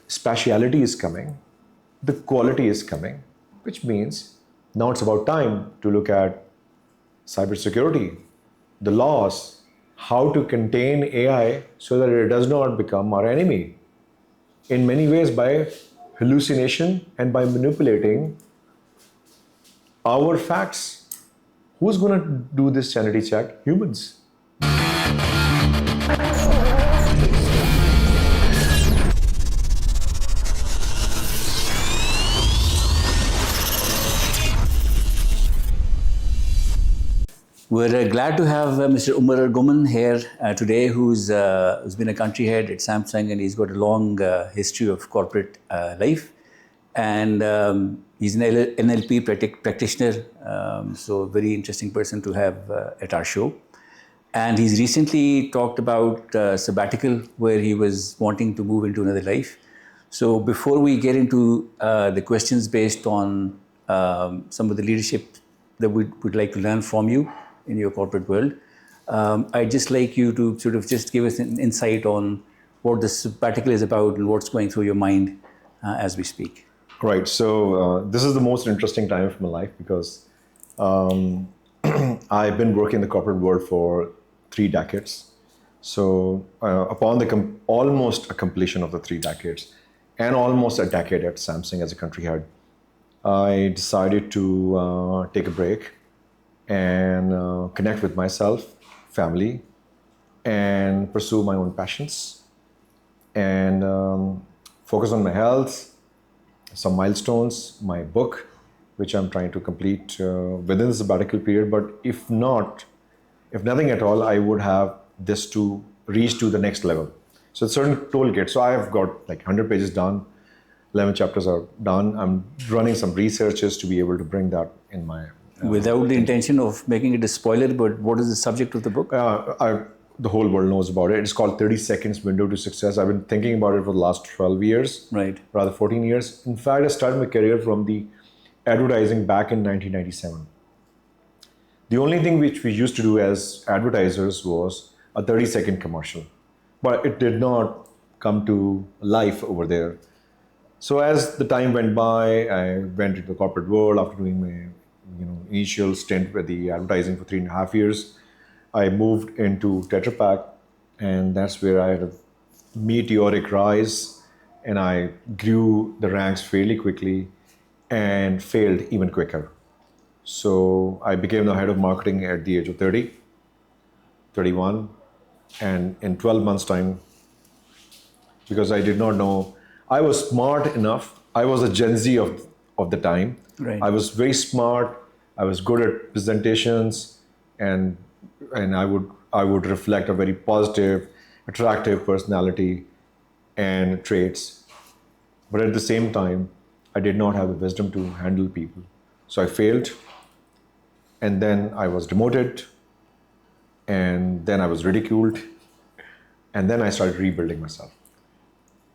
spatiality is coming, the quality is coming, which means now it's about time to look at cybersecurity, the laws, how to contain AI so that it does not become our enemy. In many ways, by hallucination and by manipulating our facts. Who's going to do this sanity check? Humans. We're glad to have Mr. Umer Ghumman here today, who's been a country head at Samsung, and he's got a long history of corporate life. And he's an NLP practitioner, so a very interesting person to have at our show. And he's recently talked about sabbatical, where he was wanting to move into another life. So before we get into the questions based on some of the leadership that we would like to learn from you in your corporate world, I'd just like you to sort of just give us an insight on what the sabbatical is about and what's going through your mind as we speak. Right. So this is the most interesting time of my life because I've been working in the corporate world for 3 decades. So upon the almost a completion of the 3 decades and almost a decade at Samsung as a country head, I decided to take a break and connect with myself, family, and pursue my own passions and focus on my health, some milestones, my book, which I'm trying to complete within the sabbatical period. But if nothing at all, I would have this to reach to the next level. So it's certain toolkit. So I've got like 100 pages done, 11 chapters are done. I'm running some researches to be able to bring that in my... Without the intention of making it a spoiler, but what is the subject of the book? The whole world knows about it. It's called 30 Seconds Window to Success. I've been thinking about it for the last 12 years, right? Rather 14 years. In fact, I started my career from the advertising back in 1997. The only thing which we used to do as advertisers was a 30-second commercial, but it did not come to life over there. So as the time went by, I went into the corporate world after doing my initial stint with the advertising for 3.5 years. I moved into Tetra Pak, and that's where I had a meteoric rise, and I grew the ranks fairly quickly and failed even quicker. So I became the head of marketing at the age of 30, 31, and in 12 months' time, because I did not know, I was smart enough. I was a Gen Z of the time. Right. I was very smart. I was good at presentations, and I would reflect a very positive, attractive personality and traits. But at the same time, I did not have the wisdom to handle people. So I failed, and then I was demoted, and then I was ridiculed, and then I started rebuilding myself.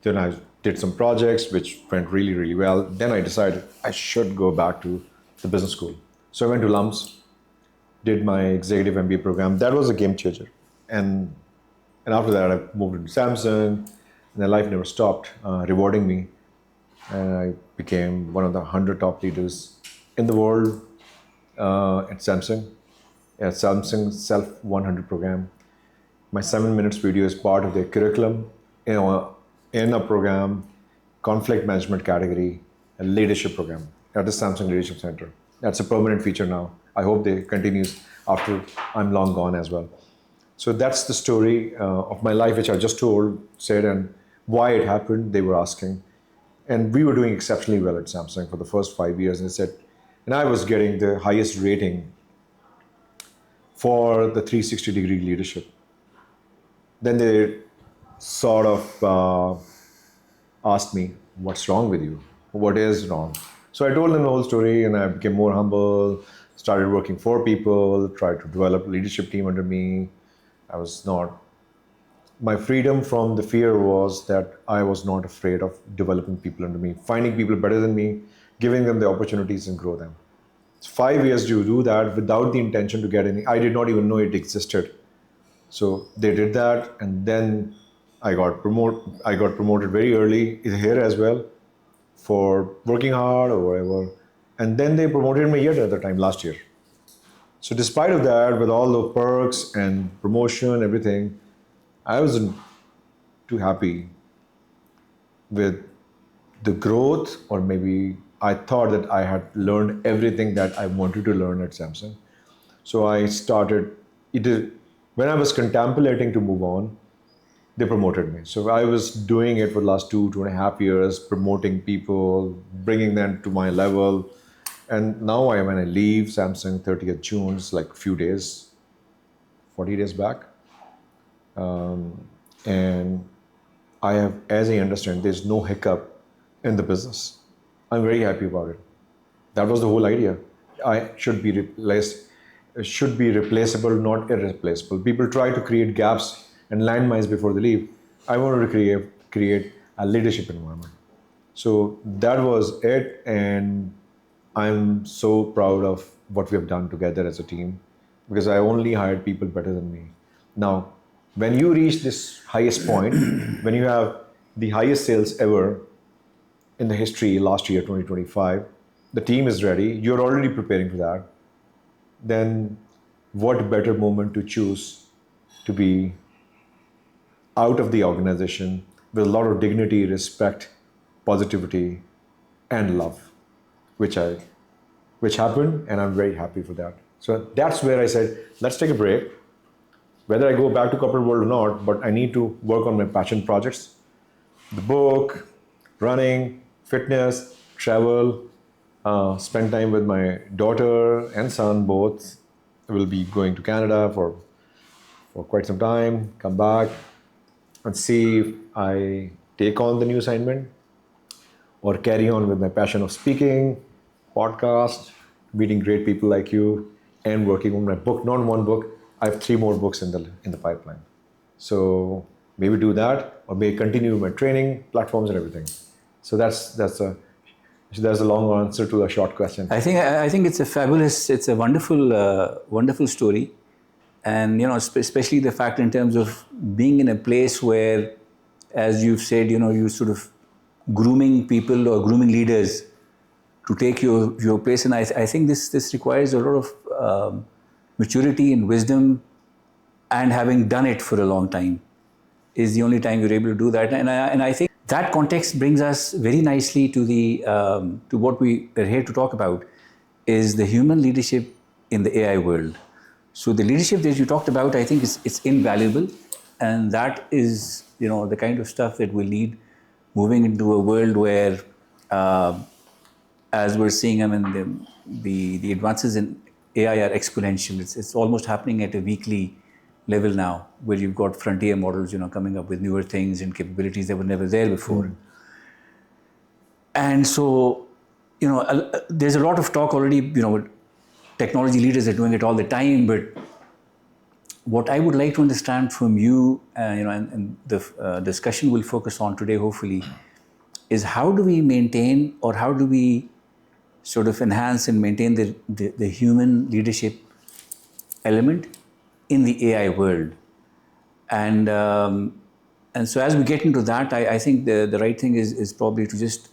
Then I did some projects which went really, really well. Then I decided I should go back to the business school. So I went to LUMS, did my executive MBA program. That was a game changer. And after that, I moved into Samsung, and then life never stopped rewarding me. And I became one of the 100 top leaders in the world at Samsung Self 100 program. My 7 minutes video is part of their curriculum in a program, conflict management category, a leadership program at the Samsung Leadership Center. That's a permanent feature now. I hope they continues after I'm long gone as well. So that's the story of my life, which I just said, and why it happened, they were asking. And we were doing exceptionally well at Samsung for the first 5 years. And I was getting the highest rating for the 360-degree leadership. Then they sort of asked me, what's wrong with you? What is wrong? So I told them the whole story, and I became more humble, started working for people, tried to develop a leadership team under me. My freedom from the fear was that I was not afraid of developing people under me, finding people better than me, giving them the opportunities and grow them. It's 5 years to do that without the intention to get any. I did not even know it existed. So they did that, and then I got promoted very early here as well for working hard or whatever. And then they promoted me yet another time last year. So despite of that, with all the perks and promotion, everything, I wasn't too happy with the growth, or maybe I thought that I had learned everything that I wanted to learn at Samsung. So I started, it is, when I was contemplating to move on, they promoted me. So I was doing it for the last 2.5 years, promoting people, bringing them to my level. And now when I leave Samsung 30th June, it's like a few days, 40 days back. And I have, as I understand, there's no hiccup in the business. I'm very happy about it. That was the whole idea. I should be replaced, should be replaceable, not irreplaceable. People try to create gaps and landmines before they leave. I wanted to create a leadership environment. So that was it, and I'm so proud of what we have done together as a team, because I only hired people better than me. Now, when you reach this highest point, when you have the highest sales ever in the history last year, 2025, the team is ready, you're already preparing for that, then what better moment to choose to be out of the organization with a lot of dignity, respect, positivity, and love, which I which happened, and I'm very happy for that. So that's where I said, let's take a break. Whether I go back to corporate world or not, but I need to work on my passion projects, the book, running, fitness, travel, spend time with my daughter and son both. I will be going to Canada for quite some time, come back and see if I take on the new assignment or carry on with my passion of speaking, podcast, meeting great people like you, and working on my book. Not one book, I have 3 more books in the pipeline. So maybe do that, or maybe continue my training platforms and everything. So that's a long answer to a short question. I think it's a fabulous, it's a wonderful, wonderful story, and especially the fact in terms of being in a place where, as you've said, you sort of grooming people or grooming leaders to take your place, and I think this requires a lot of maturity and wisdom, and having done it for a long time is the only time you're able to do that. And I think that context brings us very nicely to the to what we are here to talk about, is the human leadership in the AI world. So the leadership that you talked about, I think it's invaluable, and that is the kind of stuff that we'll need moving into a world where, as we're seeing, I mean, the advances in AI are exponential. It's almost happening at a weekly level now, where you've got frontier models, coming up with newer things and capabilities that were never there before. And so, there's a lot of talk already. Technology leaders are doing it all the time, but what I would like to understand from you, and the discussion will focus on today, hopefully, is how do we maintain, or how do we sort of enhance and maintain the human leadership element in the AI world. And so as we get into that, I think the right thing is probably to just,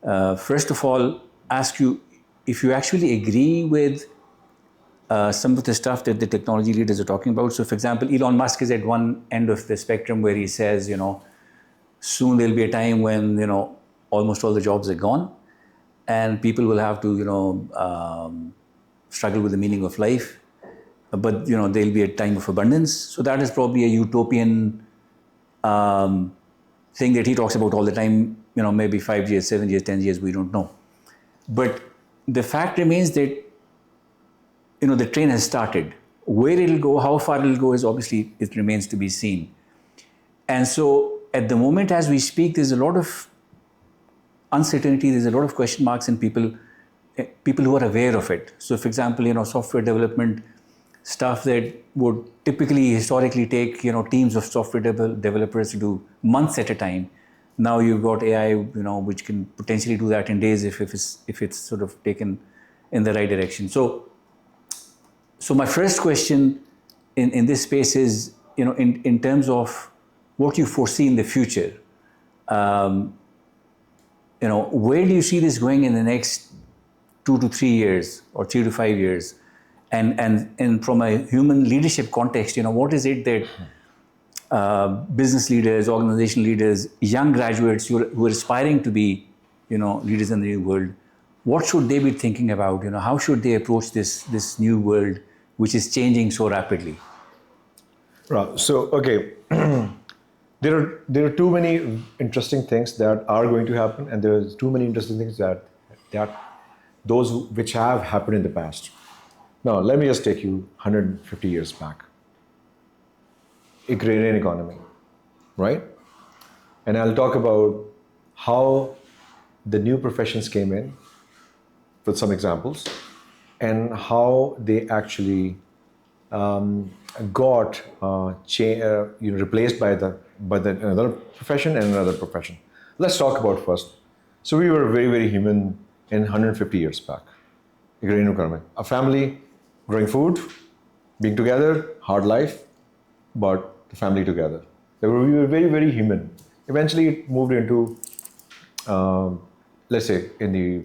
first of all, ask you if you actually agree with some of the stuff that the technology leaders are talking about. So, for example, Elon Musk is at one end of the spectrum where he says, soon there'll be a time when, almost all the jobs are gone, and people will have to, struggle with the meaning of life. But, there'll be a time of abundance. So that is probably a utopian thing that he talks about all the time, maybe 5 years, 7 years, 10 years, we don't know. But the fact remains that, the train has started. Where it'll go, how far it'll go, it remains to be seen. And so at the moment as we speak, there's a lot of uncertainty, there's a lot of question marks in people who are aware of it. So for example, software development stuff that would typically historically take, teams of software developers to do months at a time. Now you've got AI, which can potentially do that in days if it's sort of taken in the right direction. So my first question in this space is, in terms of what you foresee in the future. Where do you see this going in the next 2 to 3 years or 3 to 5 years? And from a human leadership context, what is it that business leaders, organization leaders, young graduates who are aspiring to be, leaders in the new world, what should they be thinking about? How should they approach this new world, which is changing so rapidly? Right. So, okay, there are too many interesting things that are going to happen, and there's too many interesting things that those which have happened in the past. Now, let me just take you 150 years back. Agrarian economy, right? And I'll talk about how the new professions came in with some examples, and how they actually got replaced by the another profession and another profession. Let's talk about first. So we were very, very human in 150 years back. Agrarian economy, a family growing food, being together, hard life, but the family together. We were very, very human. Eventually, it moved into, let's say, in the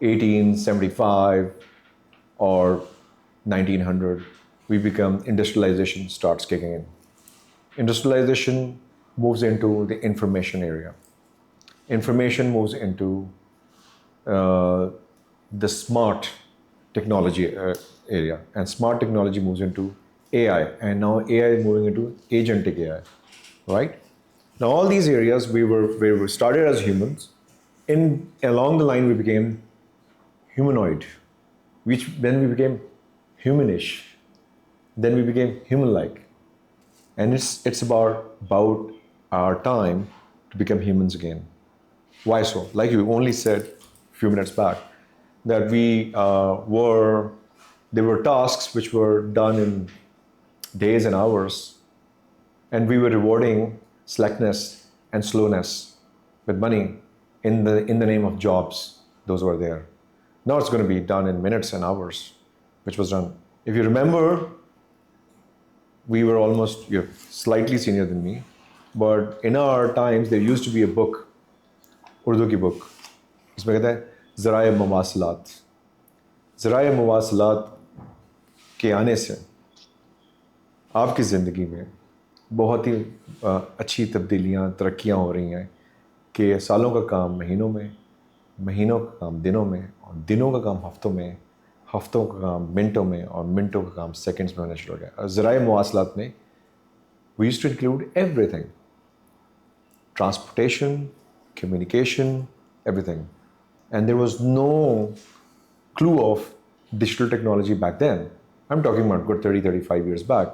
1875 or 1900, we become industrialization starts kicking in. Industrialization moves into the information area. Information moves into the smart technology area, and smart technology moves into AI, and now AI is moving into agentic AI, right? Now all these areas we were started as humans. In along the line we became humanoid, which then we became humanish, then we became human-like, and it's about our time to become humans again. Why so? Like you only said a few minutes back, that there were tasks which were done in days and hours, and we were rewarding slackness and slowness with money in the name of jobs. Those were there. Now it's going to be done in minutes and hours, which was done. If you remember, we were almost, you're slightly senior than me, but in our times there used to be a book, Urdu की book, इसमें कहते हैं ज़राए मवासलात. ज़राए मवासलात के आने से आपकी ज़िंदगी में बहुत ही अच्छी तब्दीलियाँ, तरक्कियाँ हो रही हैं कि सालों का काम महीनों में, महीनों का काम दिनों में, और दिनों का काम हफ्तों में, हफ्तों का काम मिनटों में, और मिनटों का काम सेकंड्स में होना शुरू हो गया. ज़राए मवासलात में we used to include everything: transportation, communication, everything. And there was no clue of digital technology back then. I'm talking about good 30, 35 years back.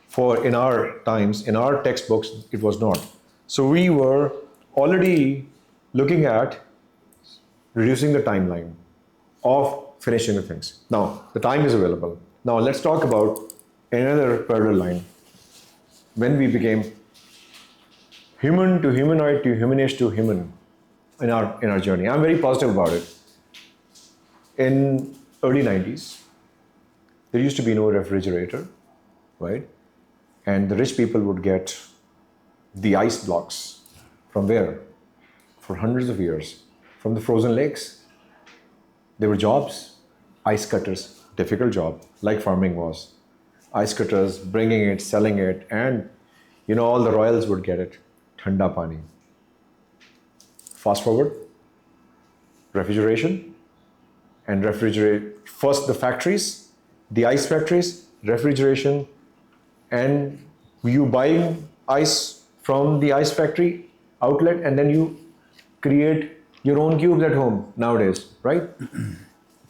For in our times, in our textbooks, it was not. So we were already looking at reducing the timeline of finishing the things. Now, the time is available. Now, let's talk about another parallel line. When we became human to humanoid to humanish to human in our journey. I'm very positive about it. In early 90s, there used to be no refrigerator, right? And the rich people would get the ice blocks from where? For hundreds of years. From the frozen lakes. There were jobs, ice cutters, difficult job, like farming was. Ice cutters, bringing it, selling it, and all the royals would get it. Thanda pani. Fast forward, refrigeration, and refrigerate first the factories, the ice factories, refrigeration, and you buy ice from the ice factory outlet, and then you create your own cubes at home nowadays, right?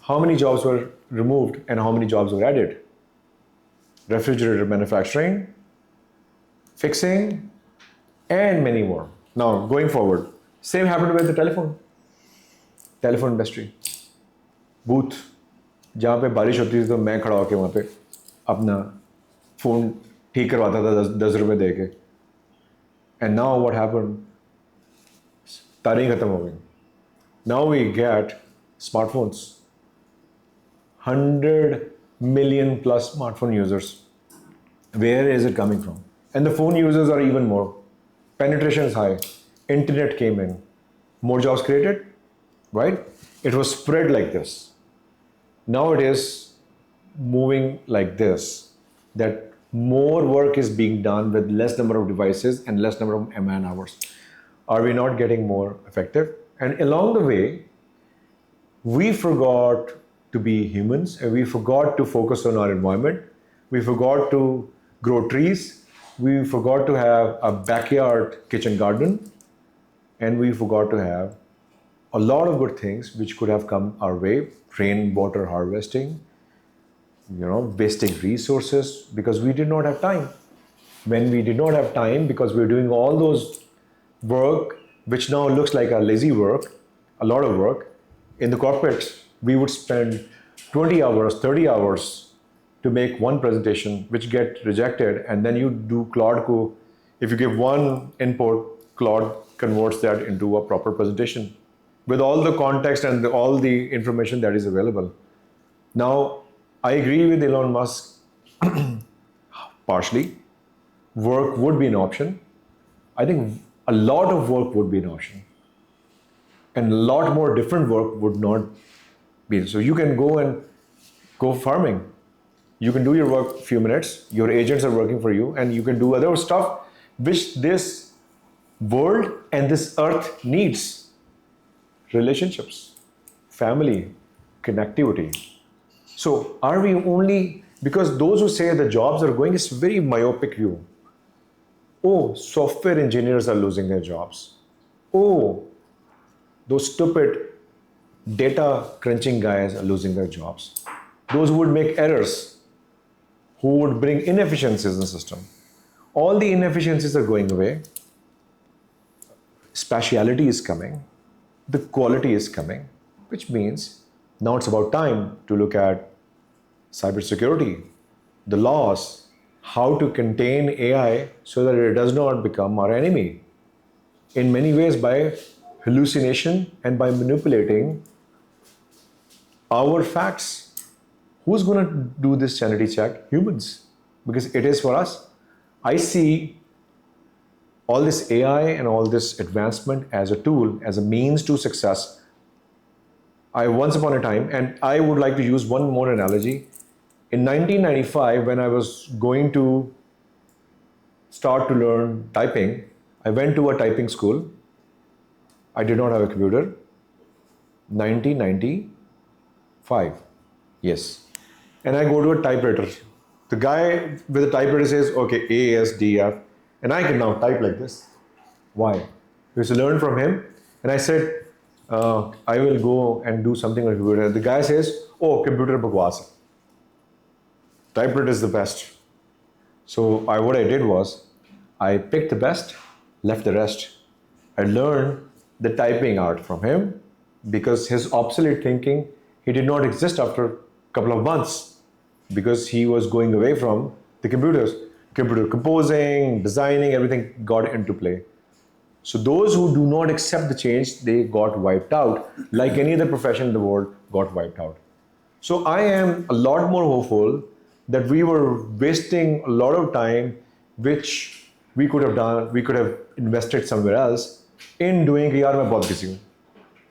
How many jobs were removed and how many jobs were added? Refrigerator manufacturing, fixing, and many more. Now, going forward, same happened with the telephone industry. Booth, जहाँ पे बारिश होती थी तो मैं खड़ा होके वहाँ पे अपना फ़ोन ठीक करवाता था 10 रुपए दे के. And now what happened? तारें खत्म हो गई. Now we get smartphones. 100 million plus smartphone users. Where is it coming from? And the phone users are even more. penetration is high. Internet came in, more jobs created, right? It was spread like this. Now it is moving like this, that more work is being done with less number of devices and less number of man hours. Are we not getting more effective? And along the way, we forgot to be humans and we forgot to focus on our environment. We forgot to grow trees. We forgot to have a backyard kitchen garden. And we forgot to have a lot of good things which could have come our way: rainwater harvesting, wasting resources because we did not have time. When we did not have time because we were doing all those work, which now looks like a lazy work, a lot of work, in the corporates, we would spend 20 hours, 30 hours to make one presentation, which get rejected, and then you do Claude Co. If you give one input, Claude converts that into a proper presentation with all the context and all the information that is available. Now, I agree with Elon Musk partially. Work would be an option. I think a lot of work would be an option. And a lot more different work would not be. So you can go and go farming. You can do your work a few minutes. Your agents are working for you, and you can do other stuff which this world and this earth needs: relationships, family, connectivity. So are we only, because those who say the jobs are going, it's a very myopic view. Oh, software engineers are losing their jobs. Oh, those stupid data crunching guys are losing their jobs. Those who would make errors, who would bring inefficiencies in the system. All the inefficiencies are going away. Spatiality is coming. The quality is coming, which means now it's about time to look at cybersecurity, the laws, how to contain AI so that it does not become our enemy. In many ways, by hallucination and by manipulating our facts. Who's going to do this sanity check? Humans, because it is for us. I see all this AI and all this advancement as a tool, as a means to success. I once upon a time, and I would like to use one more analogy. In 1995, when I was going to start to learn typing, I went to a typing school. I did not have a computer. 1995, yes. And I go to a typewriter. The guy with the typewriter says, okay, A, S, D, F. And I can now type like this. Why? Because I learned from him. And I said, I will go and do something on a computer. The guy says, oh, computer bakwas. Typewriter is the best. So what I did was, I picked the best, left the rest. I learned the typing art from him because his obsolete thinking, he did not exist after a couple of months because he was going away from the computers. Computer composing, designing, everything got into play. So those who do not accept the change, they got wiped out. Like any other profession in the world, got wiped out. So I am a lot more hopeful that we were wasting a lot of time, which we could have done, we could have invested somewhere else in doing, yaar, main bahut busy hu.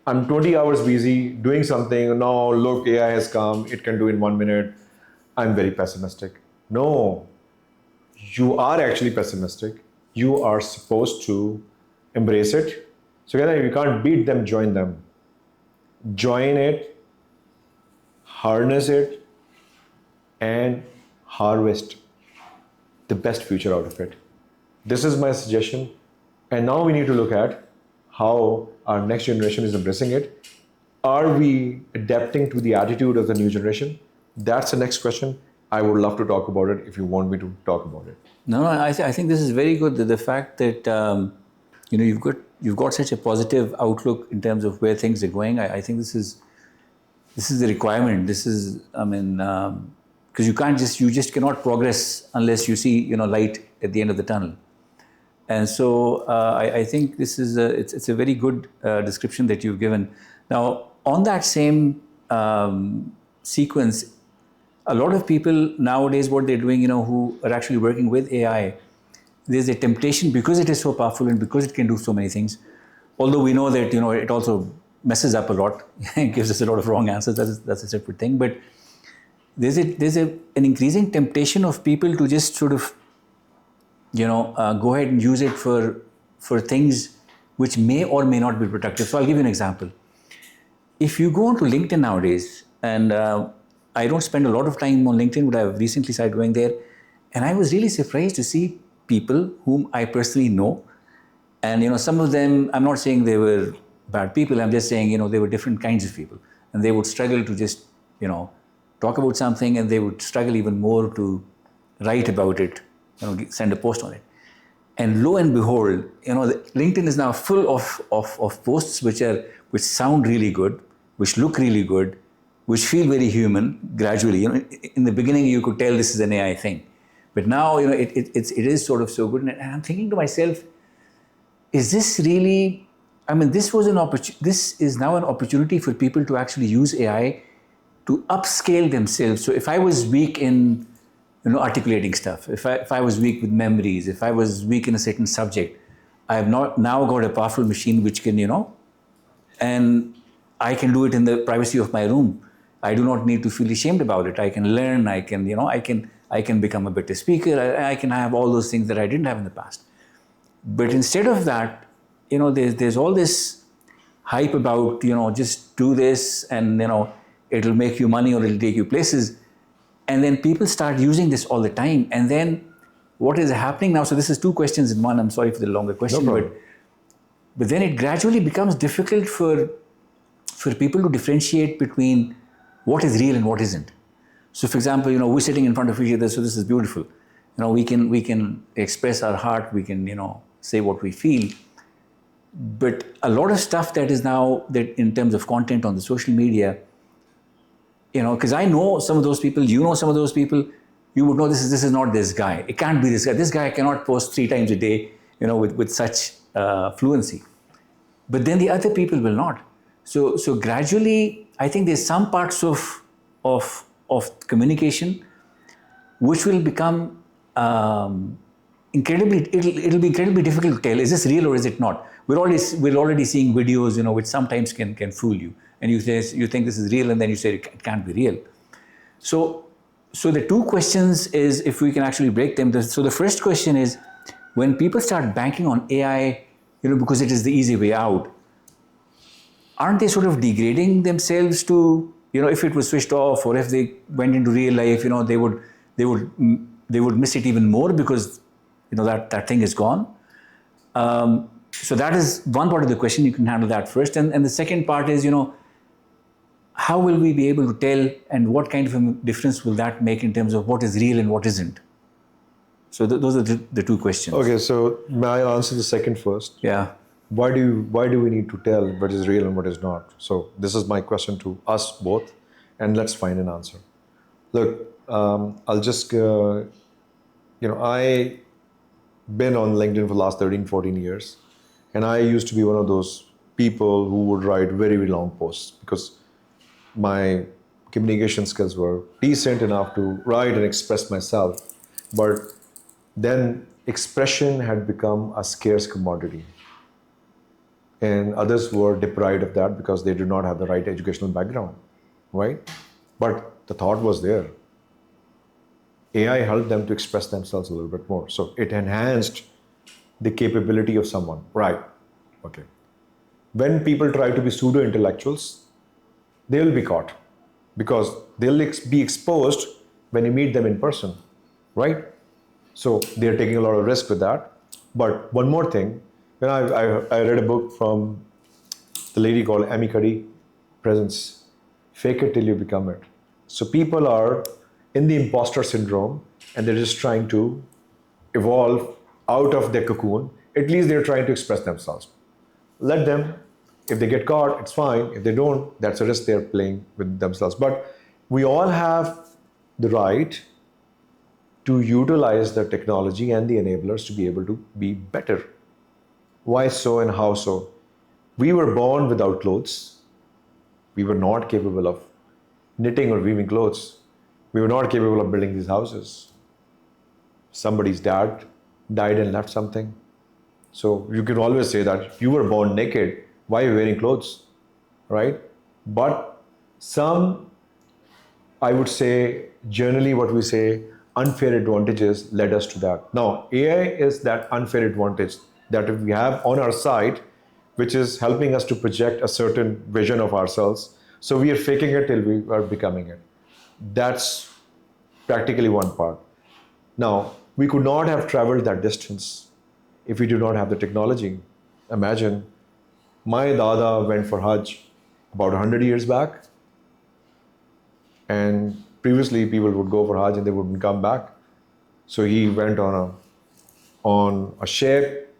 I'm 20 hours busy doing something. Now, look, AI has come, it can do in 1 minute. I'm very pessimistic. No, you are actually pessimistic. You are supposed to embrace it. So, you can't beat them, join them. Join it, harness it, and harvest the best future out of it. This is my suggestion. And now we need to look at how our next generation is embracing it. Are we adapting to the attitude of the new generation? That's the next question. I would love to talk about it if you want me to talk about it. No, I think this is very good. The fact that you've got such a positive outlook in terms of where things are going. I think this is the requirement. This is, because you just cannot progress unless you see light at the end of the tunnel. And so I think this is it's a very good description that you've given. Now, on that same sequence, a lot of people nowadays, what they're doing, who are actually working with AI, there's a temptation because it is so powerful and because it can do so many things. Although we know that it also messes up a lot, it gives us a lot of wrong answers. That's a separate thing. But an increasing temptation of people to just sort of go ahead and use it for things which may or may not be productive. So I'll give you an example. If you go onto LinkedIn nowadays, and I don't spend a lot of time on LinkedIn, but I've recently started going there, and I was really surprised to see people whom I personally know, and some of them, I'm not saying they were bad people. I'm just saying they were different kinds of people, and they would struggle to just talk about something, and they would struggle even more to write about it, send a post on it. And lo and behold, LinkedIn is now full of posts which sound really good, which look really good, which feel very human gradually. In the beginning, you could tell this is an AI thing. But now, it is sort of so good. And I'm thinking to myself, is this really, this was this is now an opportunity for people to actually use AI to upscale themselves. So if I was weak in articulating stuff, if I was weak with memories, if I was weak in a certain subject, I have not now got a powerful machine which can, and I can do it in the privacy of my room. I do not need to feel ashamed about it. I can learn, I can become a better speaker, I can have all those things that I didn't have in the past. But instead of that, there's all this hype about, just do this and, it'll make you money or it'll take you places. And then people start using this all the time. And then what is happening now? So this is two questions in one. I'm sorry for the longer question, but then it gradually becomes difficult for people to differentiate between what is real and what isn't. So for example, we're sitting in front of each other, so this is beautiful. We can express our heart, we can, say what we feel. But a lot of stuff that is now, that in terms of content on the social media, because I know some of those people, some of those people, you would know this is not this guy. It can't be this guy. This guy cannot post 3 times a day, with such fluency. But then the other people will not. So gradually, I think there's some parts of communication which will become it'll be incredibly difficult to tell, is this real or is it not? We're already seeing videos, which sometimes can fool you. And you think this is real, and then you say it can't be real. So the two questions is, if we can actually break them. So the first question is, when people start banking on AI, because it is the easy way out, aren't they sort of degrading themselves to, if it was switched off, or if they went into real life, they would miss it even more because that thing is gone. So that is one part of the question. You can handle that first, and the second part is, how will we be able to tell, and what kind of a difference will that make in terms of what is real and what isn't? So those are the two questions. Okay, so may I answer the second first? Yeah. Why do we need to tell what is real and what is not? So this is my question to us both, and let's find an answer. Look, I'll just I been on LinkedIn for the last 13, 14 years. And I used to be one of those people who would write very, very long posts because my communication skills were decent enough to write and express myself. But then expression had become a scarce commodity. And others were deprived of that because they did not have the right educational background, right? But the thought was there. AI helped them to express themselves a little bit more. So it enhanced the capability of someone, right? Okay. When people try to be pseudo-intellectuals, they will be caught because they'll be exposed when you meet them in person, right? So they're taking a lot of risk with that. But one more thing, when I read a book from the lady called Amy Cuddy, Presence, Fake It Till You Become It. So people are in the imposter syndrome and they're just trying to evolve out of their cocoon. At least they're trying to express themselves. Let them. If they get caught, it's fine. If they don't, that's a risk they're playing with themselves. But we all have the right to utilize the technology and the enablers to be able to be better. Why so and how so? We were born without clothes. We were not capable of knitting or weaving clothes. We were not capable of building these houses. Somebody's dad died and left something. So you can always say that you were born naked. Why are you wearing clothes, right? But some, I would say, generally what we say, unfair advantages led us to that. Now, AI is that unfair advantage that we have on our side, which is helping us to project a certain vision of ourselves. So we are faking it till we are becoming it. That's practically one part. Now, we could not have traveled that distance if we do not have the technology. Imagine, my Dada went for Hajj about 100 years back, and previously people would go for Hajj and they wouldn't come back. So he went on a ship,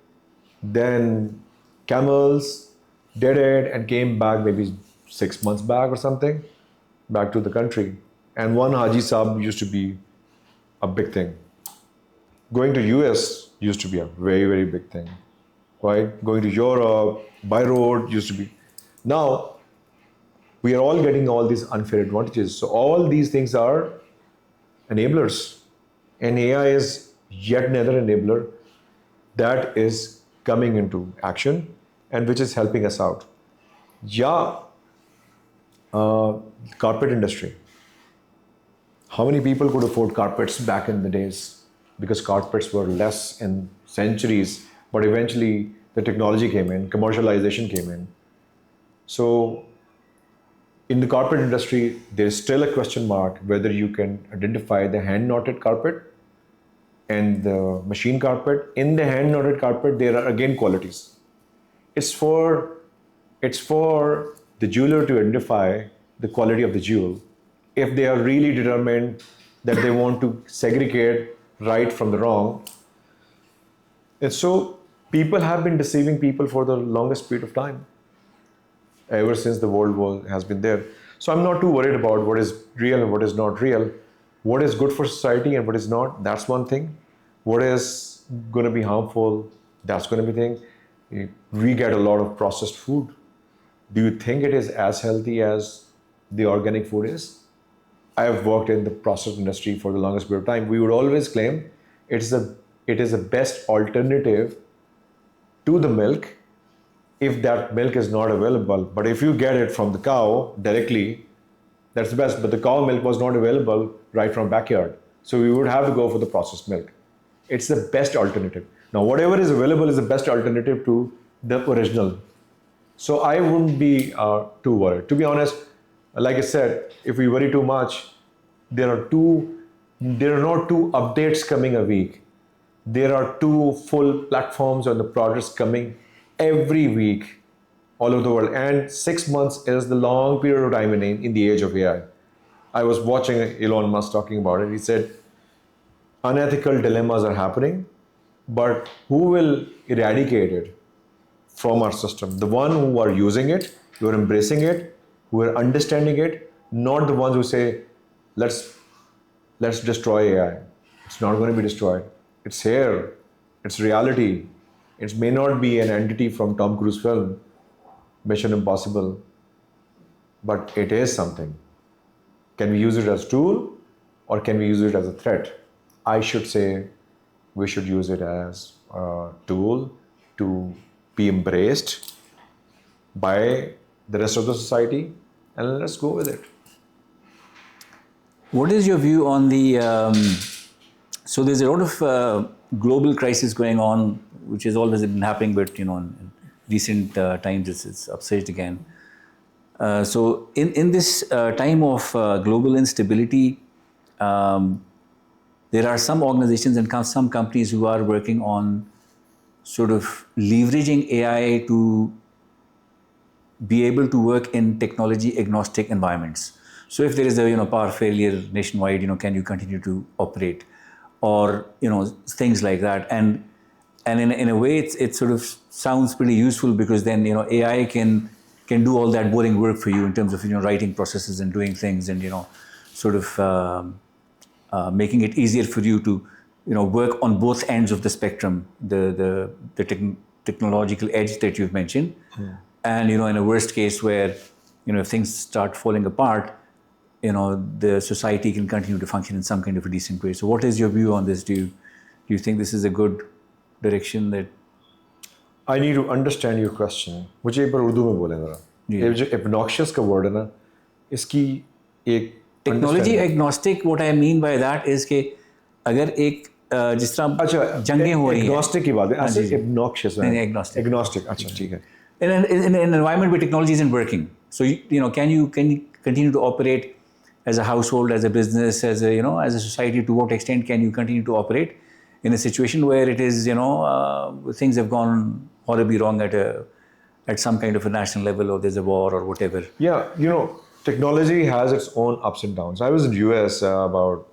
then camels, did it, and came back maybe 6 months back or something, back to the country. And one Haji Sahib used to be a big thing. Going to US used to be a very, very big thing, right? Going to Europe by road used to be. Now, we are all getting all these unfair advantages. So all these things are enablers. And AI is yet another enabler that is coming into action and which is helping us out. Yeah, carpet industry. How many people could afford carpets back in the days? Because carpets were less in centuries, but eventually the technology came in, commercialization came in. So in the carpet industry, there's still a question mark whether you can identify the hand knotted carpet and the machine carpet. In the hand knotted carpet, there are again qualities. It's for the jeweler to identify the quality of the jewel. If they are really determined that they want to segregate right from the wrong. And so people have been deceiving people for the longest period of time, ever since the world has been there. So I'm not too worried about what is real and what is not real. What is good for society and what is not, that's one thing. What is going to be harmful, that's going to be thing. We get a lot of processed food. Do you think it is as healthy as the organic food is? I have worked in the processed industry for the longest period of time. We would always claim it is the best alternative to the milk if that milk is not available. But if you get it from the cow directly, that's the best. But the cow milk was not available right from backyard. So we would have to go for the processed milk. It's the best alternative. Now, whatever is available is the best alternative to the original. So I wouldn't be too worried. To be honest, like I said, if we worry too much, there are not two updates coming a week. There are two full platforms on the products coming every week all over the world. And 6 months is the long period of time in the age of AI. I was watching Elon Musk talking about it. He said, unethical dilemmas are happening, but who will eradicate it from our system? The one who are using it, who are embracing it, who are understanding it, not the ones who say, let's destroy AI. It's not going to be destroyed. It's here. It's reality. It may not be an entity from Tom Cruise film, Mission Impossible, but it is something. Can we use it as a tool or can we use it as a threat? I should say we should use it as a tool to be embraced by the rest of the society, and let's go with it. What is your view on the? So there's a lot of global crisis going on, which has always been happening, but in recent times it's upsurged again. So in this time of global instability, there are some organizations and some companies who are working on sort of leveraging AI to be able to work in technology agnostic environments. So if there is a power failure nationwide, can you continue to operate, or things like that. And in a way, it sort of sounds pretty useful, because then AI can do all that boring work for you in terms of writing processes and doing things, and sort of making it easier for you to work on both ends of the spectrum, the technological edge that you've mentioned. And in a worst case where if things start falling apart, the society can continue to function in some kind of a decent way. So what is your view on this? Do you think this is a good direction that? I need to understand your question. मुझे एक बार उर्दू में बोलें ज़रा. ये जो obnoxious का word है ना, इसकी एक technology understanding. Agnostic, what I mean by that is कि अगर एक जिस तरह अच्छा, जंगें हो रही हैं, agnostic की बात है. हाँ ऐसे जी जी, obnoxious नहीं है. नहीं एग्नोस्टिक, Agnostic. अच्छा, ठीक है. in an environment where technology isn't working. So can you continue to operate as a household, as a business, as a as a society? To what extent can you continue to operate in a situation where it is things have gone horribly wrong at some kind of a national level, or there's a war or whatever? Yeah, technology has its own ups and downs. I was in US about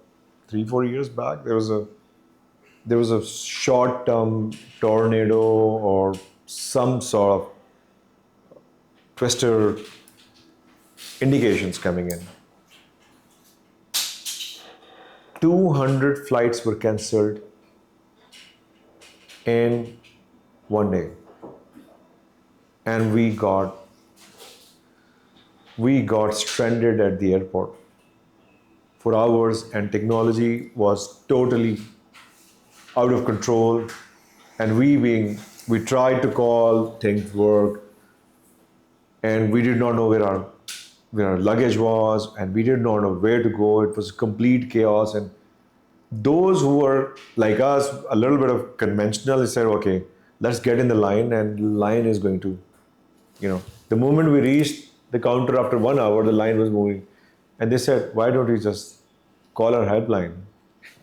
3-4 years back. There was a short-term tornado or some sort of twister indications coming in. 200 flights were cancelled in one day, and we got stranded at the airport for hours, and technology was totally out of control. And we tried to call, things worked, and we did not know where our luggage was, and we did not know where to go. It was complete chaos. And those who were like us, a little bit of conventional, they said, okay, let's get in the line, and the line is going to, the moment we reached the counter after 1 hour, the line was moving. And they said, why don't we just call our helpline,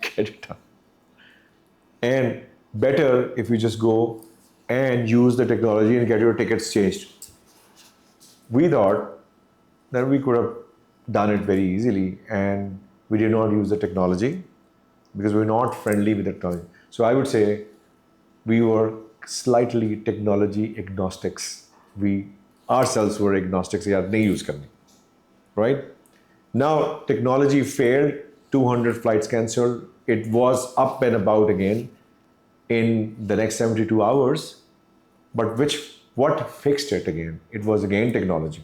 get it done? And better if you just go and use the technology and get your tickets changed. We thought that we could have done it very easily, and we did not use the technology because we're not friendly with the technology. So I would say we were slightly technology agnostics. We ourselves were agnostics. Yeah, nahi use karni, right? Now technology failed. 200 flights cancelled. It was up and about again in the next 72 hours. But what fixed it again? It was again technology,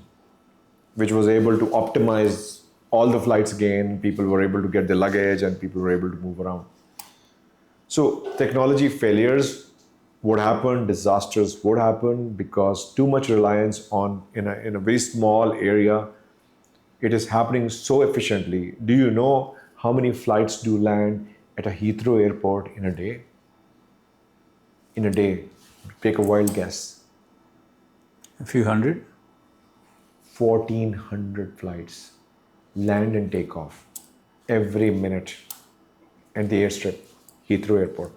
which was able to optimize all the flights again. People were able to get their luggage, and people were able to move around. So technology failures would happen, disasters would happen because too much reliance on in a very small area. It is happening so efficiently. Do you know how many flights do land at a Heathrow airport in a day? In a day, take a wild guess. A few hundred. 1,400 flights land and take off every minute at the airstrip, Heathrow Airport.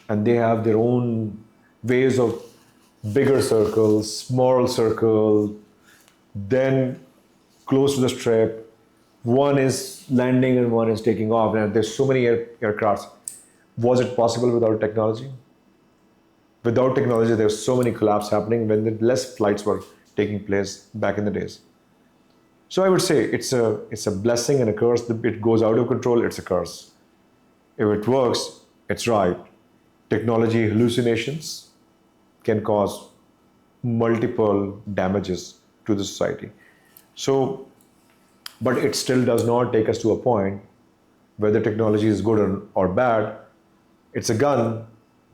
And they have their own ways of bigger circle, small circle, then close to the strip. One is landing and one is taking off. And there's so many aircrafts. Was it possible without technology? Without technology, there's so many collapses happening when the less flights were taking place back in the days. So I would say it's a blessing and a curse. It goes out of control, it's a curse. If it works, it's right. Technology hallucinations can cause multiple damages to the society. So, but it still does not take us to a point whether technology is good or bad. It's a gun,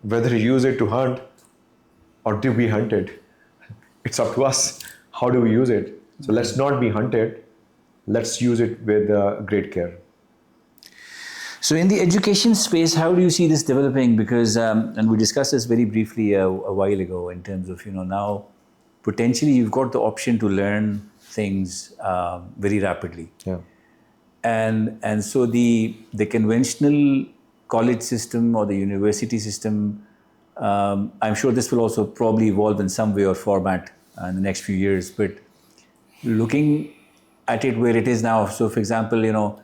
whether you use it to hunt or to be hunted. It's up to us. How do we use it? So let's not be hunted. Let's use it with great care. So in the education space, how do you see this developing? Because, and we discussed this very briefly a while ago in terms of, now potentially you've got the option to learn things very rapidly. Yeah. And so the conventional college system or the university system, I'm sure this will also probably evolve in some way or format in the next few years. But looking at it where it is now, so for example,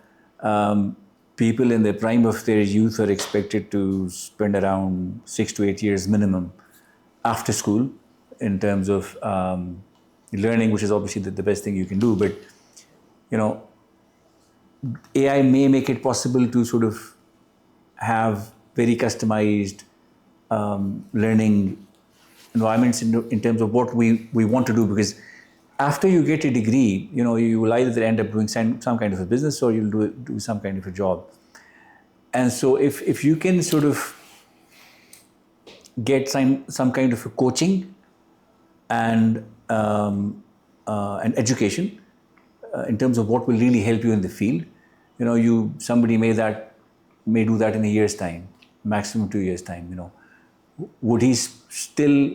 people in the prime of their youth are expected to spend around 6 to 8 years minimum after school in terms of learning, which is obviously the best thing you can do. But, AI may make it possible to sort of have very customized learning environments in terms of what we want to do. Because after you get a degree, you will either end up doing some kind of a business or you'll do some kind of a job. And so if you can sort of get some kind of a coaching and education in terms of what will really help you in the field. You know, somebody may do that in a year's time, maximum 2 years time. You know, would he still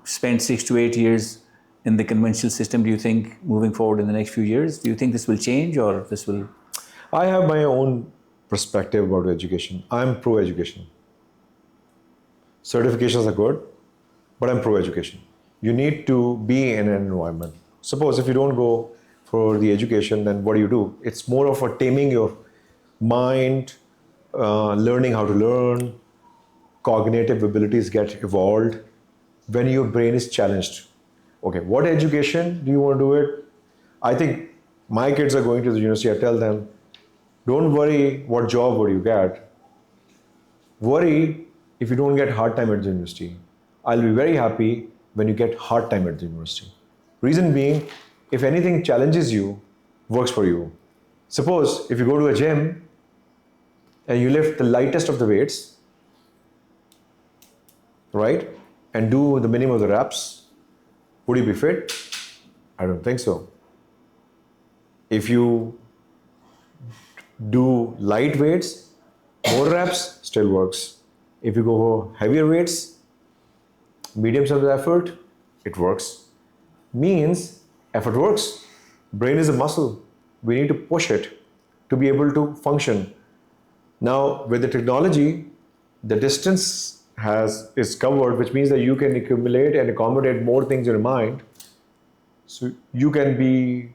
spend 6 to 8 years in the conventional system? Do you think moving forward in the next few years, do you think this will change or this will? I have my own perspective about education. I'm pro education. Certifications are good, but I'm pro education. You need to be in an environment. Suppose if you don't go for the education, then what do? It's more of a taming your mind, learning how to learn, cognitive abilities get evolved when your brain is challenged. Okay, what education do you want to do it? I think my kids are going to the university. I tell them, don't worry what job would you get. Worry if you don't get hard time at the university. I'll be very happy when you get hard time at the university. Reason being, if anything challenges you, works for you. Suppose if you go to a gym and you lift the lightest of the weights, right, and do the minimum of the reps, would you be fit? I don't think so. If you do light weights, more reps, still works. If you go for heavier weights, medium size effort, it works. Means effort works. Brain is a muscle. We need to push it to be able to function. Now, with the technology, the distance is covered, which means that you can accumulate and accommodate more things in your mind. So you can be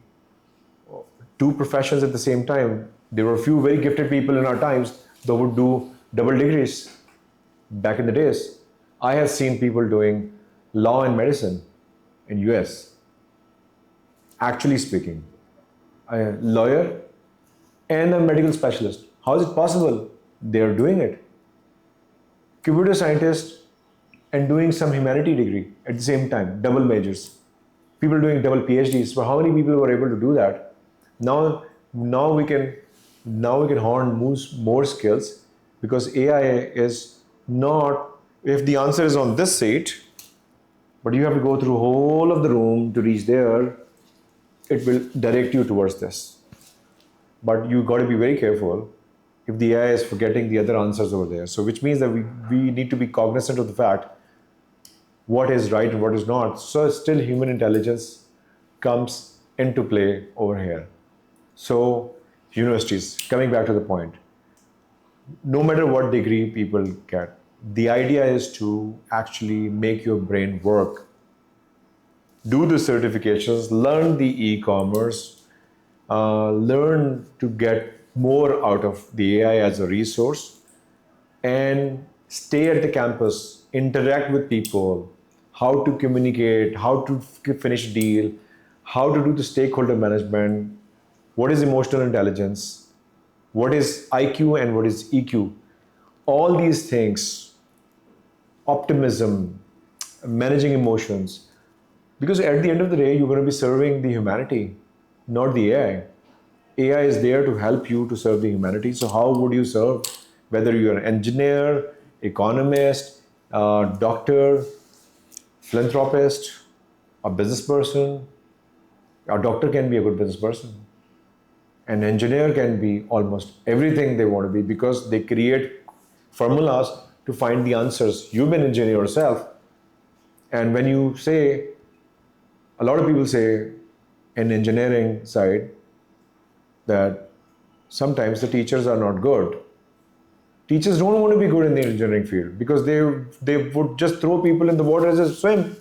two professions at the same time. There were a few very gifted people in our times that would do double degrees back in the days. I have seen people doing law and medicine in US. Actually speaking, a lawyer and a medical specialist. How is it possible? They are doing it. Computer scientist and doing some humanity degree at the same time, double majors. People doing double PhDs. So how many people were able to do that? Now we can hone more skills, because AI is not, if the answer is on this seat, but you have to go through whole of the room to reach there, it will direct you towards this. But you got to be very careful if the AI is forgetting the other answers over there. So which means that we need to be cognizant of the fact what is right and what is not. So still human intelligence comes into play over here. So universities, coming back to the point, no matter what degree people get, the idea is to actually make your brain work. Do the certifications, learn the e-commerce, learn to get more out of the AI as a resource, and stay at the campus, interact with people, how to communicate, how to finish a deal, how to do the stakeholder management, what is emotional intelligence, what is IQ and what is EQ. All these things, optimism, managing emotions, because at the end of the day, you're going to be serving the humanity, not the AI. AI is there to help you to serve the humanity. So how would you serve? Whether you're an engineer, economist, doctor, philanthropist, a business person, a doctor can be a good business person. An engineer can be almost everything they want to be, because they create formulas to find the answers. You've been an engineer yourself. And when you say, a lot of people say in engineering side that sometimes the teachers are not good. Teachers don't want to be good in the engineering field because they would just throw people in the water and just swim.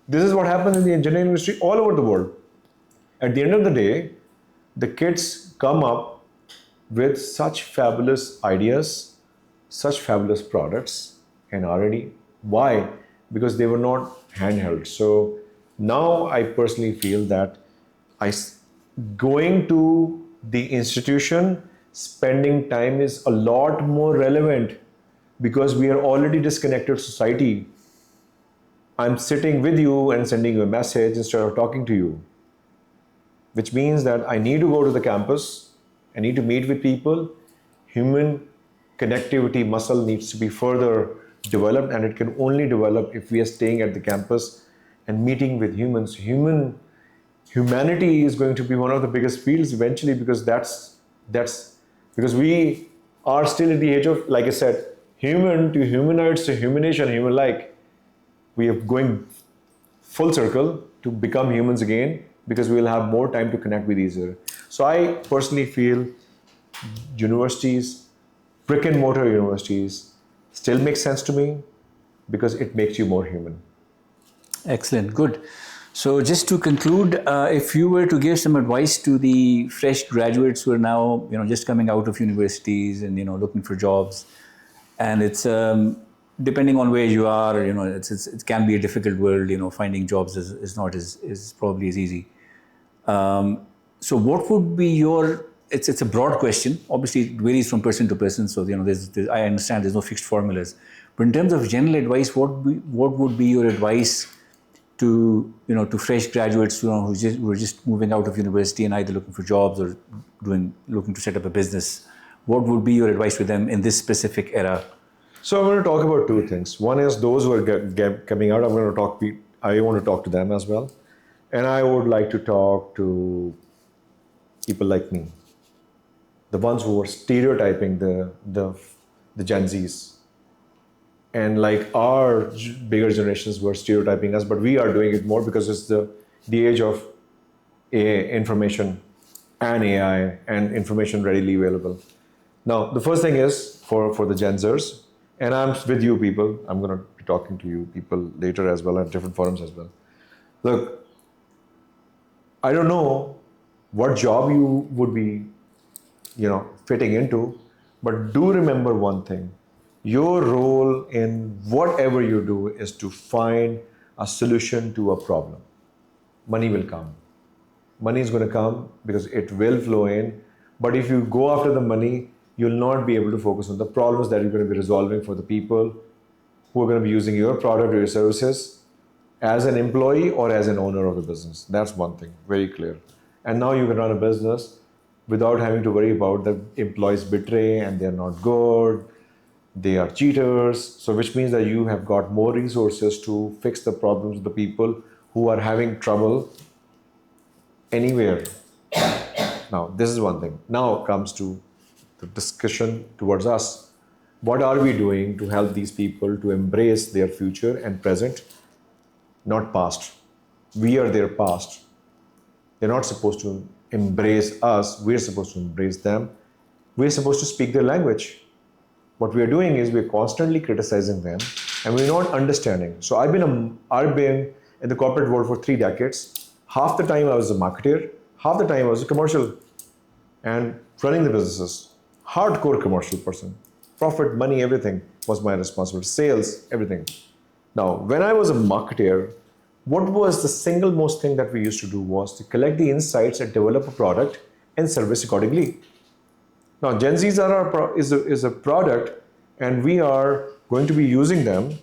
This is what happens in the engineering industry all over the world. At the end of the day, the kids come up with such fabulous ideas, such fabulous products and R&D. Why? Because they were not handheld. So now I personally feel that going to the institution, spending time is a lot more relevant, because we are already disconnected society. I'm sitting with you and sending you a message instead of talking to you, which means that I need to go to the campus, I need to meet with people. Human connectivity muscle needs to be further developed, and it can only develop if we are staying at the campus and meeting with humans. Humanity is going to be one of the biggest fields eventually, because that's because we are still in the age of, like I said, human to humanoids to humanation, human like. We are going full circle to become humans again, because we will have more time to connect with each other. So I personally feel universities, brick and mortar universities, still make sense to me, because it makes you more human. Excellent, good. So just to conclude, if you were to give some advice to the fresh graduates who are now, just coming out of universities and looking for jobs, and it's depending on where you are, it can be a difficult world. Finding jobs is not is probably as easy. So what would be your? It's a broad question. Obviously, it varies from person to person. So I understand there's no fixed formulas. But in terms of general advice, what would be your advice to to fresh graduates who are just moving out of university and either looking for jobs or looking to set up a business? What would be your advice to them in this specific era? So I'm going to talk about two things. One is those who are coming out. I want to talk to them as well, and I would like to talk to people like me, the ones who are stereotyping the Gen Zs, and like our bigger generations were stereotyping us, but we are doing it more because it's the age of information and AI and information readily available. Now, the first thing is for the Gen Zers, and I'm with you people. I'm going to be talking to you people later as well at different forums as well. Look, I don't know what job you would be, fitting into, but do remember one thing. Your role in whatever you do is to find a solution to a problem. Money will come. Money is going to come because it will flow in. But if you go after the money, you'll not be able to focus on the problems that you're going to be resolving for the people who are going to be using your product or your services as an employee or as an owner of the business. That's one thing, very clear. And now you can run a business without having to worry about the employees betray and they're not good, they are cheaters. So which means that you have got more resources to fix the problems of the people who are having trouble anywhere. Now, this is one thing. Now comes to the discussion towards us. What are we doing to help these people to embrace their future and present, not past? We are their past. They're not supposed to embrace us. We're supposed to embrace them. We're supposed to speak their language. What we are doing is we're constantly criticizing them and we're not understanding. So I've been in the corporate world for 3 decades. Half the time I was a marketer, half the time I was a commercial and running the businesses. Hardcore commercial person. Profit, money, everything was my responsibility. Sales, everything. Now, when I was a marketer, what was the single most thing that we used to do was to collect the insights and develop a product and service accordingly. Now, Gen Zs is a product, and we are going to be using them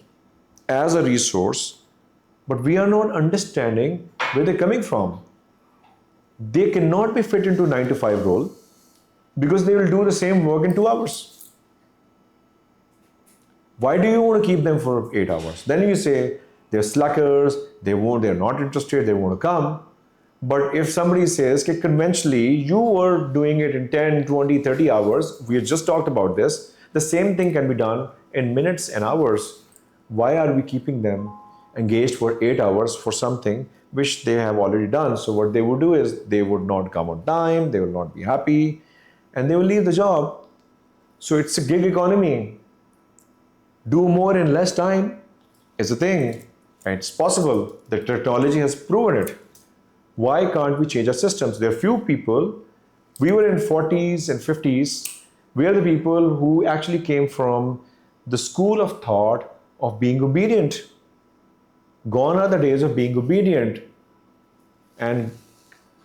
as a resource, but we are not understanding where they're coming from. They cannot be fit into 9 to 5 role because they will do the same work in 2 hours. Why do you want to keep them for 8 hours? Then you say they're slackers, they're not interested, they want to come. But if somebody says, okay, conventionally, you were doing it in 10, 20, 30 hours, we just talked about this, the same thing can be done in minutes and hours. Why are we keeping them engaged for 8 hours for something which they have already done? So what they would do is they would not come on time, they will not be happy, and they will leave the job. So it's a gig economy. Do more in less time is a thing. And it's possible. The technology has proven it. Why can't we change our systems? There are few people, we were in 40s and 50s, we are the people who actually came from the school of thought of being obedient. Gone are the days of being obedient. And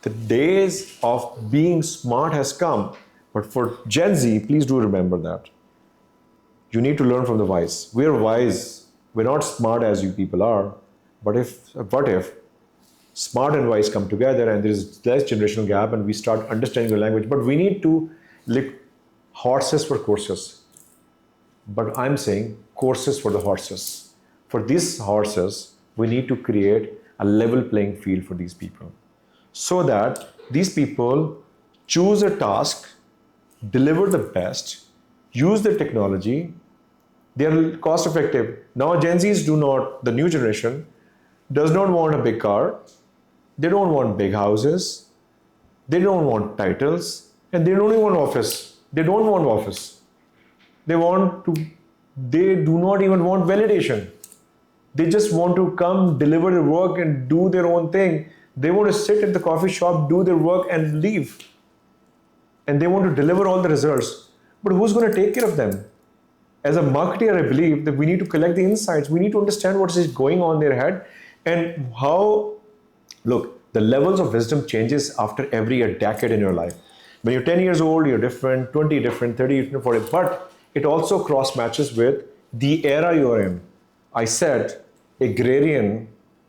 the days of being smart has come. But for Gen Z, please do remember that. You need to learn from the wise. We're wise. We're not smart as you people are. But what if smart and wise come together and there is less generational gap and we start understanding the language? But we need to lick horses for courses. But I'm saying courses for the horses. For these horses, we need to create a level playing field for these people so that these people choose a task, deliver the best, use the technology, they are cost effective. Now, Gen Zs do not, the new generation does not want a big car, they don't want big houses, they don't want titles, and they don't even want office. They don't want office. They want to, they do not even want validation. They just want to come, deliver their work, and do their own thing. They want to sit at the coffee shop, do their work, and leave. And they want to deliver all the results. But who's going to take care of them? As a marketer, I believe that we need to collect the insights. We need to understand what is going on in their head and how, look, the levels of wisdom changes after every decade in your life. When you're 10 years old, you're different, 20 different, 30 different, 40, but it also cross matches with the era you're in. I said agrarian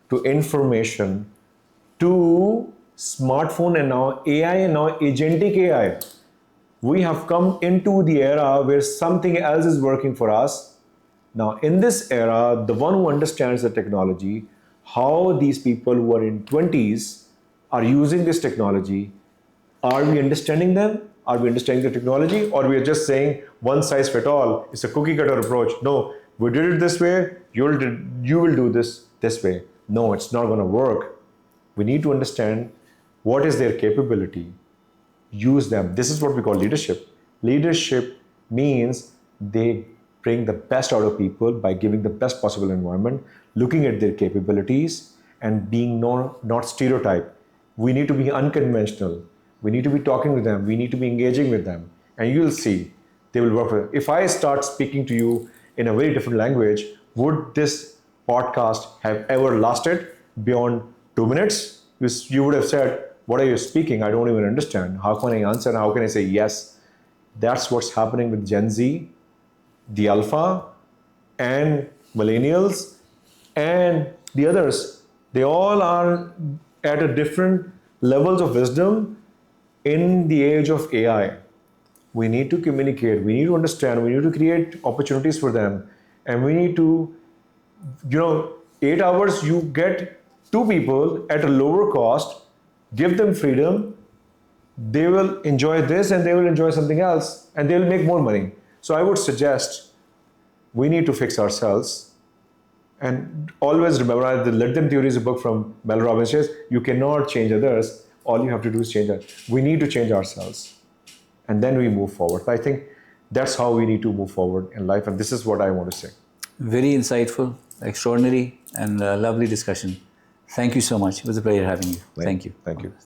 to information to smartphone and now AI and now agentic AI. We have come into the era where something else is working for us. Now, in this era, the one who understands the technology, how these people who are in 20s are using this technology, are we understanding them? Are we understanding the technology? Or we are just saying one size fit all? It's a cookie cutter approach. No, we did it this way, you will do this way. No, it's not going to work. We need to understand what is their capability, use them. This is what we call leadership. Leadership means they bring the best out of people by giving the best possible environment, looking at their capabilities and being not stereotyped. We need to be unconventional. We need to be talking to them. We need to be engaging with them. And you'll see they will work for it. If I start speaking to you in a very different language, would this podcast have ever lasted beyond 2 minutes? You would have said, what are you speaking? I don't even understand. How can I answer? How can I say yes? That's what's happening with Gen Z, the Alpha, and Millennials, and the others. They all are at a different levels of wisdom in the age of AI. We need to communicate, we need to understand, we need to create opportunities for them, and we need to, 8 hours you get 2 people at a lower cost, give them freedom, they will enjoy this and they will enjoy something else and they will make more money. So I would suggest we need to fix ourselves and always remember the Let Them Theory is a book from Mel Robbins says you cannot change others, all you have to do is change us. We need to change ourselves and then we move forward. I think that's how we need to move forward in life, and this is what I want to say. Very insightful, extraordinary, and lovely discussion. Thank you so much. It was a pleasure having you. Thank you. Thank you.